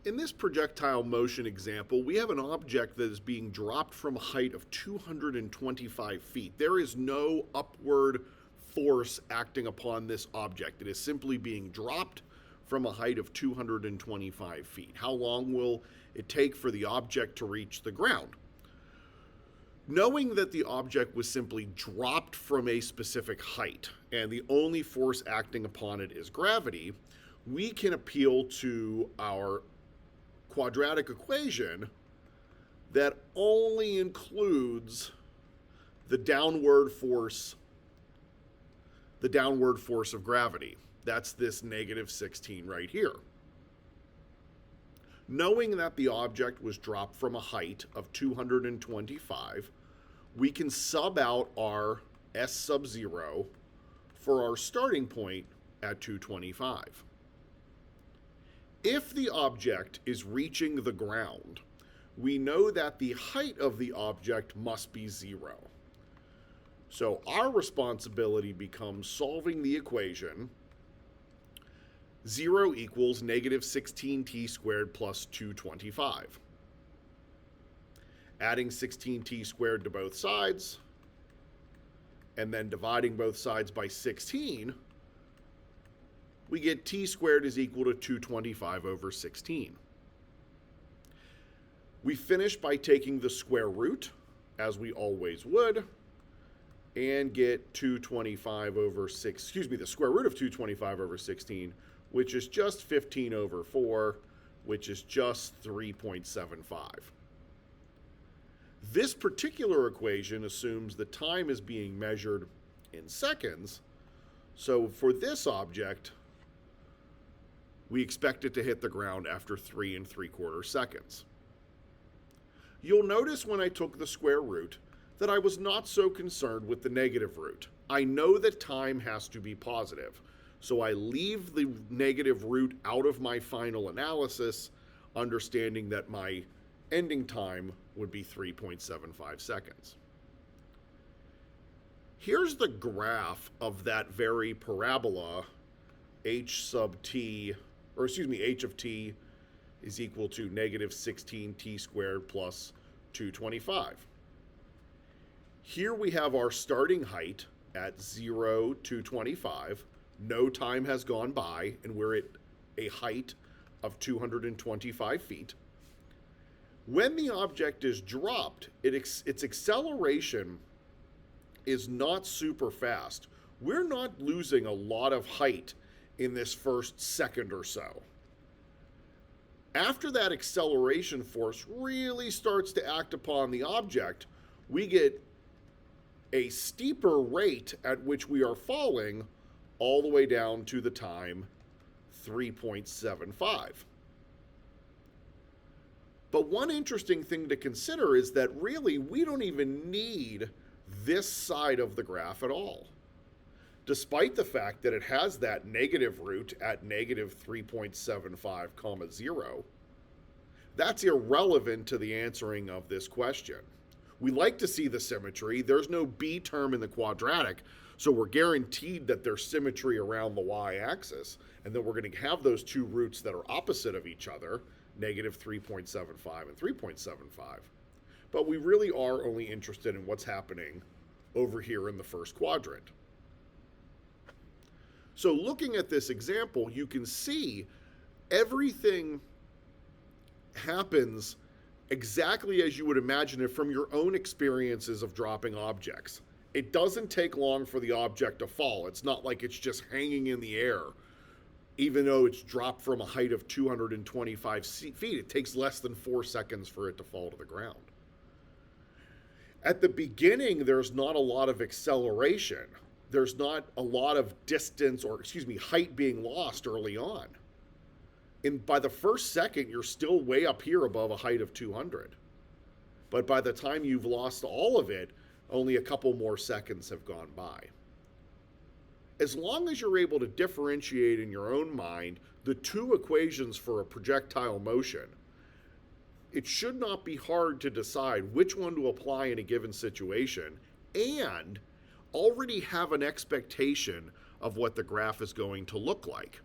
In this projectile motion example, we have an object that is being dropped from a height of 225 feet. There is no upward force acting upon this object. It is simply being dropped from a height of 225 feet. How long will it take for the object to reach the ground? Knowing that the object was simply dropped from a specific height and the only force acting upon it is gravity, we can appeal to our quadratic equation that only includes the downward force of gravity. That's this negative 16 right here. Knowing that the object was dropped from a height of 225, we can sub out our S sub 0 for our starting point at 225. If the object is reaching the ground, we know that the height of the object must be 0. So our responsibility becomes solving the equation 0 equals negative 16t squared plus 225. Adding 16t squared to both sides, and then dividing both sides by 16, we get t squared is equal to 225 over 16. We finish by taking the square root, as we always would, and get 225 over 6, the square root of 225 over 16, which is just 15 over 4, which is just 3.75. This particular equation assumes the time is being measured in seconds, so for this object, we expect it to hit the ground after 3 3/4 seconds. You'll notice when I took the square root that I was not so concerned with the negative root. I know that time has to be positive, so I leave the negative root out of my final analysis, understanding that my ending time would be 3.75 seconds. Here's the graph of that very parabola, h of t is equal to negative 16t squared plus 225. Here we have our starting height at 0 to 25. No time has gone by, and we're at a height of 225 feet. When the object is dropped, its acceleration is not super fast. We're not losing a lot of height in this first second or so. After that acceleration force really starts to act upon the object, we get a steeper rate at which we are falling all the way down to the time 3.75. But one interesting thing to consider is that really we don't even need this side of the graph at all. Despite the fact that it has that negative root at negative 3.75 comma 0, that's irrelevant to the answering of this question. We like to see the symmetry. There's no b term in the quadratic, so we're guaranteed that there's symmetry around the y-axis, and that we're going to have those two roots that are opposite of each other, negative 3.75 and 3.75. But we really are only interested in what's happening over here in the first quadrant. So looking at this example, you can see everything happens exactly as you would imagine it from your own experiences of dropping objects. It doesn't take long for the object to fall. It's not like it's just hanging in the air. Even though it's dropped from a height of 225 feet, it takes less than 4 seconds for it to fall to the ground. At the beginning, there's not a lot of acceleration. There's not a lot of distance height being lost early on. And by the first second, you're still way up here above a height of 200. But by the time you've lost all of it, only a couple more seconds have gone by. As long as you're able to differentiate in your own mind the two equations for a projectile motion, it should not be hard to decide which one to apply in a given situation and already have an expectation of what the graph is going to look like.